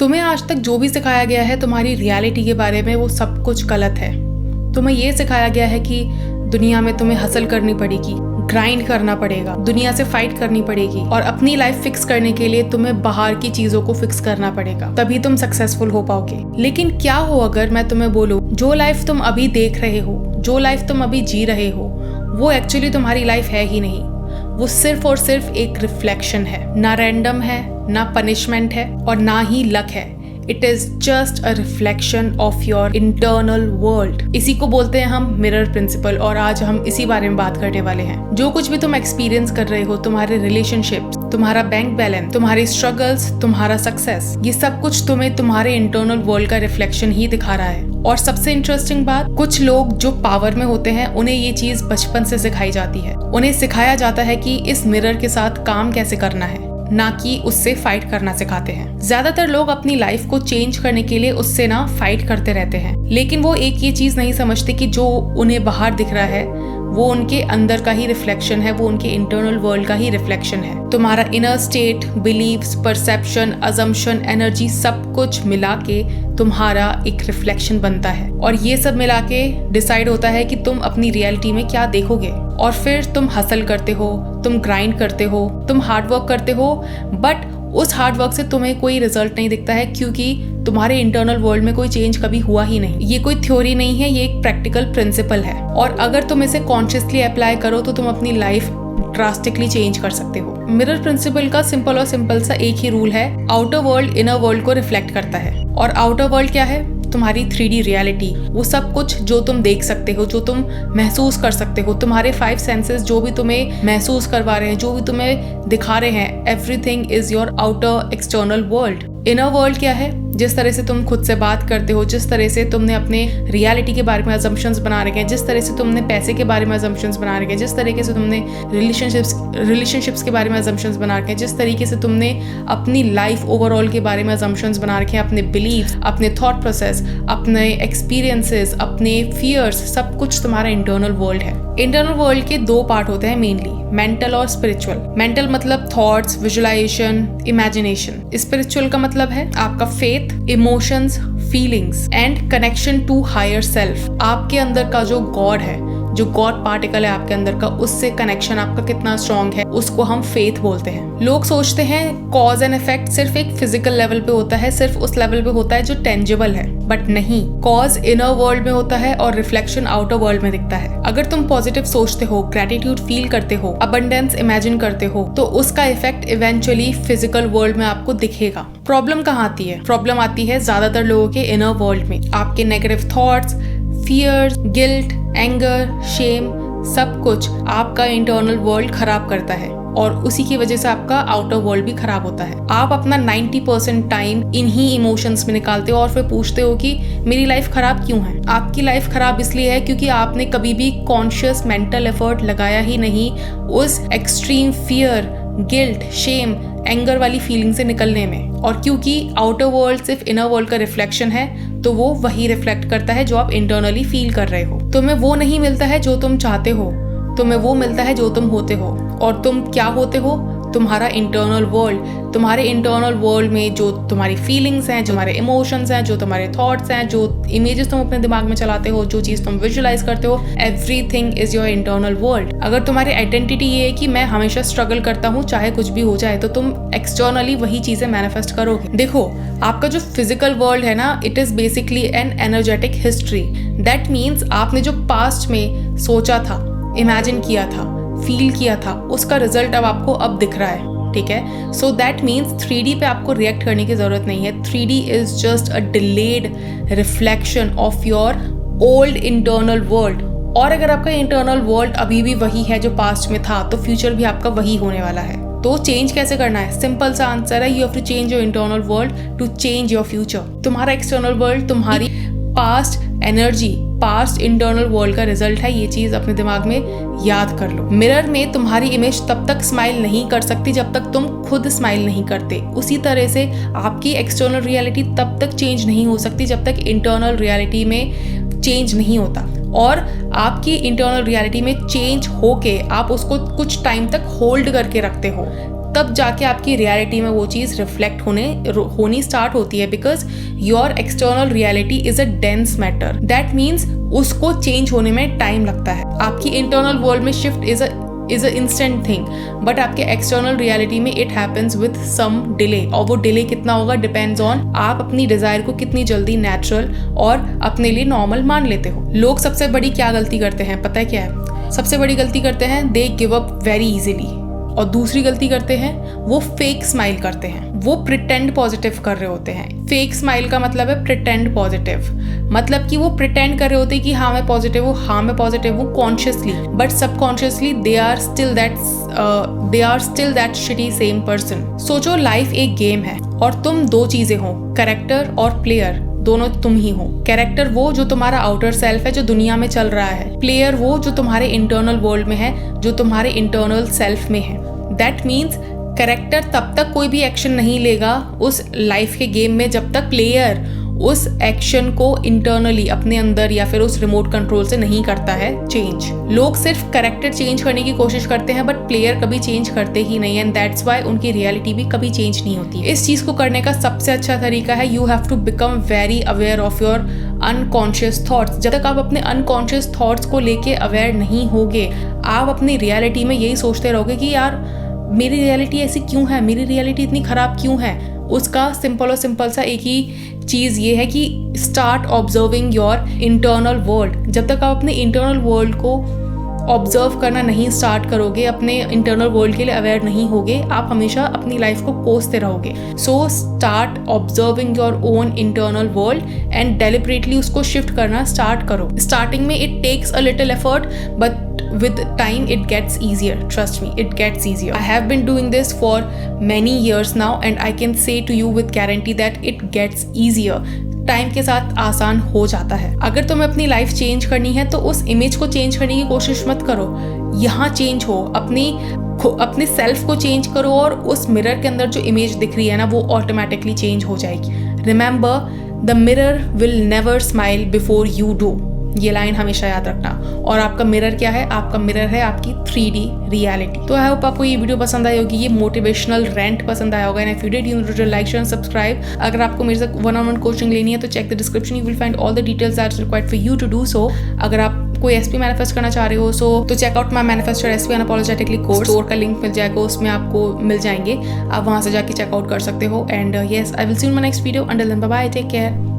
तुम्हें आज तक जो भी सिखाया गया है तुम्हारी रियलिटी के बारे में, वो सब कुछ गलत है। तुम्हें ये सिखाया गया है कि दुनिया में तुम्हें हसल करनी पड़ेगी, ग्राइंड करना पड़ेगा, दुनिया से फाइट करनी पड़ेगी और अपनी लाइफ फिक्स करने के लिए तुम्हें बाहर की चीजों को फिक्स करना पड़ेगा, तभी तुम सक्सेसफुल हो पाओगे। लेकिन क्या हो अगर मैं तुम्हें बोलूं, जो लाइफ तुम अभी देख रहे हो, जो लाइफ तुम अभी जी रहे हो, वो एक्चुअली तुम्हारी लाइफ है ही नहीं। वो सिर्फ और सिर्फ एक रिफ्लेक्शन है, ना रैंडम है, ना पनिशमेंट है और ना ही लक है। It is just a reflection of your internal world. इसी को बोलते हैं हम मिरर प्रिंसिपल, और आज हम इसी बारे में बात करने वाले हैं। जो कुछ भी तुम एक्सपीरियंस कर रहे हो, तुम्हारे रिलेशनशिप्स, तुम्हारा बैंक बैलेंस, तुम्हारी स्ट्रगल्स, तुम्हारा सक्सेस, ये सब कुछ तुम्हें तुम्हारे इंटरनल वर्ल्ड का रिफ्लेक्शन ही दिखा रहा है। और सबसे इंटरेस्टिंग बात, कुछ लोग जो पावर में होते हैं उन्हें ये चीज बचपन से सिखाई जाती है। उन्हें सिखाया जाता है कि इस मिरर के साथ काम कैसे करना है, ना कि उससे फाइट करना सिखाते हैं। ज्यादातर लोग अपनी लाइफ को चेंज करने के लिए उससे ना फाइट करते रहते हैं, लेकिन वो एक ये चीज नहीं समझते कि जो उन्हें बाहर दिख रहा है वो उनके अंदर का ही रिफ्लेक्शन है, वो उनके इंटरनल वर्ल्ड का ही रिफ्लेक्शन है। तुम्हारा inner state, beliefs, perception, assumption, energy, सब कुछ मिला के तुम्हारा एक रिफ्लेक्शन बनता है, और ये सब मिला के डिसाइड होता है कि तुम अपनी रियलिटी में क्या देखोगे। और फिर तुम हसल करते हो, तुम ग्राइंड करते हो, तुम हार्डवर्क करते हो, बट उस हार्डवर्क से तुम्हें कोई रिजल्ट नहीं दिखता है, क्योंकि तुम्हारे इंटरनल वर्ल्ड में कोई चेंज कभी हुआ ही नहीं। ये कोई थ्योरी नहीं है, ये एक प्रैक्टिकल प्रिंसिपल है, और अगर तुम इसे कॉन्शियसली अप्लाई करो तो तुम अपनी लाइफ ड्रास्टिकली चेंज कर सकते हो। मिरर प्रिंसिपल का सिंपल सा एक ही रूल है, आउटर वर्ल्ड इनर वर्ल्ड को रिफ्लेक्ट करता है। और आउटर वर्ल्ड क्या है? तुम्हारी 3D रियलिटी, वो सब कुछ जो तुम देख सकते हो, जो तुम महसूस कर सकते हो, तुम्हारे 5 सेंसेस जो भी तुम्हें महसूस करवा रहे हैं, जो भी तुम्हें दिखा रहे हैं, everything is your outer external world. Inner world क्या है? जिस तरह से तुम खुद से बात करते हो, जिस तरह से तुमने अपने रियलिटी के बारे में अजम्पशंस बना रखे हैं, जिस तरह से तुमने पैसे के बारे में अजम्पशंस बना रखे हैं, जिस तरीके से तुमने रिलेशनशिप्स के बारे में अजम्पशंस बना रखे हैं, जिस तरीके से तुमने अपनी लाइफ ओवरऑल के बारे में अजम्पशंस बना रखे हैं, अपने बिलीव्स, अपने थॉट प्रोसेस, अपने एक्सपीरियंसेस, अपने फियर्स, सब कुछ तुम्हारा इंटरनल वर्ल्ड है। इंटरनल वर्ल्ड के 2 पार्ट होते हैं मेनली, मेंटल और स्पिरिचुअल। मेंटल मतलब थॉट्स, विजुअलाइजेशन, इमेजिनेशन। स्पिरिचुअल का मतलब है आपका faith, emotions, feelings and connection to higher self. आपके अंदर का जो गॉड है, जो गॉड पार्टिकल है आपके अंदर का, उससे कनेक्शन आपका कितना स्ट्रॉन्ग है, उसको हम फेथ बोलते हैं। लोग सोचते हैं कॉज एंड इफेक्ट सिर्फ एक फिजिकल लेवल पे होता है, सिर्फ उस लेवल पे होता है जो टेंजिबल है, बट नहीं। कॉज इनर वर्ल्ड में होता है और रिफ्लेक्शन आउटर वर्ल्ड में दिखता है। अगर तुम पॉजिटिव सोचते हो, ग्रेटिट्यूड फील करते हो, अबंडेंस इमेजिन करते हो, तो उसका इफेक्ट इवेंचुअली फिजिकल वर्ल्ड में आपको दिखेगा। प्रॉब्लम कहाँ आती है? प्रॉब्लम आती है ज्यादातर लोगों के इनर वर्ल्ड में। आपके negative thoughts, fears, guilt, anger, shame, सब कुछ आपका इंटरनल वर्ल्ड खराब करता है, और उसी की वजह से आपका आउटर वर्ल्ड भी खराब होता है। आप अपना 90% टाइम इन्हीं इमोशंस में निकालते हो और फिर पूछते हो कि मेरी लाइफ खराब क्यों है। आपकी लाइफ खराब इसलिए है क्योंकि आपने कभी भी कॉन्शियस मेंटल एफर्ट लगाया ही नहीं उस extreme fear, guilt, shame, anger वाली फीलिंग से निकलने में। और क्योंकि आउटर वर्ल्ड सिर्फ इनर वर्ल्ड का रिफ्लेक्शन है, तो वो वही रिफ्लेक्ट करता है जो आप इंटरनली फील कर रहे हो। तुम्हें वो नहीं मिलता है जो तुम चाहते हो, तुम्हें वो मिलता है जो तुम होते हो। और तुम क्या होते हो? तुम्हारा इंटरनल वर्ल्ड। तुम्हारे इंटरनल वर्ल्ड में जो तुम्हारी फीलिंग्स हैं, जो तुम्हारे इमोशंस हैं, जो तुम्हारे थॉट्स हैं, जो इमेजेस तुम अपने दिमाग में चलाते हो, जो चीज़ तुम विजुअलाइज करते हो, everything is your internal world. अगर तुम्हारी आइडेंटिटी ये है कि मैं हमेशा स्ट्रगल करता हूँ चाहे कुछ भी हो जाए, तो तुम एक्सटर्नली वही चीज़ें मैनिफेस्ट करोगे। देखो, आपका जो फिजिकल वर्ल्ड है ना, it is basically N energetic history. That means आपने जो पास्ट में सोचा था, इमेजिन किया था, फील किया था, उसका रिजल्ट अब आपको अब दिख रहा है। ठीक है, सो दैट मीन्स 3D पे आपको रिएक्ट करने की जरूरत नहीं है। 3D is just a delayed reflection of your old internal world. और अगर आपका इंटरनल वर्ल्ड अभी भी वही है जो पास्ट में था, तो फ्यूचर भी आपका वही होने वाला है। तो चेंज कैसे करना है? सिंपल सा आंसर है, you have to change your internal world to change your future. तुम्हारा एक्सटर्नल वर्ल्ड तुम्हारी past energy, past internal world का रिजल्ट है। ये चीज अपने दिमाग में याद कर लो। मिरर में तुम्हारी इमेज तब तक स्माइल नहीं कर सकती जब तक तुम खुद स्माइल नहीं करते। उसी तरह से आपकी एक्सटर्नल रियलिटी तब तक चेंज नहीं हो सकती जब तक इंटरनल रियलिटी में चेंज नहीं होता। और आपकी इंटरनल रियलिटी में चेंज होके आप उसको कुछ टाइम तक होल्ड करके रखते हो, तब जाके आपकी रियलिटी में वो चीज़ रिफ्लेक्ट होनी स्टार्ट होती है, because your external reality is a dense matter. That means उसको चेंज होने में टाइम लगता है। आपकी इंटरनल वर्ल्ड में shift is a instant thing, but आपके एक्सटर्नल रियलिटी में it happens with some delay, और वो डिले कितना होगा डिपेंड्स ऑन आप अपनी डिजायर को कितनी जल्दी नेचुरल और अपने लिए नॉर्मल मान लेते हो। लोग सबसे बड़ी क्या गलती करते हैं पता है क्या है? सबसे बड़ी गलती करते हैं they give up very easily, और दूसरी गलती करते हैं वो फेक स्माइल करते हैं। वो प्रिटेंड पॉजिटिव कर रहे होते हैं। फेक स्माइल का मतलब है प्रिटेंड पॉजिटिव, मतलब कि वो प्रिटेंड कर रहे होते हैं कि हाँ मैं पॉजिटिव हूँ, हाँ मैं पॉजिटिव हूँ consciously, but subconsciously they are still that shitty same person. सोचो लाइफ एक गेम है और तुम दो चीजें हो, कैरेक्टर और प्लेयर, दोनों तुम ही हो। कैरेक्टर वो जो तुम्हारा आउटर सेल्फ है, जो दुनिया में चल रहा है। प्लेयर वो जो तुम्हारे इंटरनल वर्ल्ड में है, जो तुम्हारे इंटरनल सेल्फ में है। दैट मीन्स कैरेक्टर तब तक कोई भी एक्शन नहीं लेगा उस लाइफ के गेम में जब तक प्लेयर उस एक्शन को इंटरनली अपने अंदर या फिर उस रिमोट कंट्रोल से नहीं करता है चेंज। लोग सिर्फ कैरेक्टर चेंज करने की कोशिश करते हैं, बट प्लेयर कभी चेंज करते ही नहीं, एंड दैट्स वाई उनकी रियलिटी भी कभी चेंज नहीं होती। इस चीज को करने का सबसे अच्छा तरीका है you have to become very aware of your unconscious thoughts. जब तक आप अपने अनकॉन्शियस थॉट्स को लेके अवेयर नहीं होगे, आप अपनी रियलिटी में यही सोचते रहोगे कि यार मेरी रियलिटी ऐसी क्यों है, मेरी रियलिटी इतनी खराब क्यों है। उसका सिंपल सा एक ही चीज़ ये है कि start observing your internal world. जब तक आप अपने इंटरनल वर्ल्ड को ऑब्जर्व करना नहीं स्टार्ट करोगे, अपने इंटरनल वर्ल्ड के लिए अवेयर नहीं होगे, आप हमेशा अपनी लाइफ को कोसते रहोगे। So start observing your own internal world and deliberately उसको शिफ्ट करना स्टार्ट करो। स्टार्टिंग में it takes a little effort, but with time it gets easier. Trust me, it gets easier. I have been doing this for many years now and I can say to you with guarantee that it gets easier. Time के साथ आसान हो जाता है। अगर तुम्हें अपनी life change करनी है तो उस इमेज को चेंज करने की कोशिश मत करो, यहाँ चेंज हो, अपने सेल्फ को चेंज करो, और उस मिरर के अंदर जो इमेज दिख रही है ना वो ऑटोमेटिकली चेंज हो जाएगी। Remember, the mirror will never smile before you do. ये लाइन हमेशा याद रखना। और आपका मिरर क्या है? आपका मिरर है आपकी 3D रियलिटी। तो आई होप आपको ये वीडियो पसंद आई होगी, ये मोटिवेशनल रेंट पसंद आया होगा। And if you did, you to like, share, subscribe. अगर आपको मेरे साथ 1-on-1 कोचिंग लेनी है तो check the description, you will find all the details that's required for you to do so. अगर आप कोई एसपी मैनिफेस्ट करना चाह रहे हो तो check out my manifester SP unapologetically course. Store का लिंक मिल जाएगा, उसमें आपको मिल जाएंगे, आप वहां से जाके चेकआउट कर सकते हो। And yes, I will see you in my next video. Until then bye bye, take care.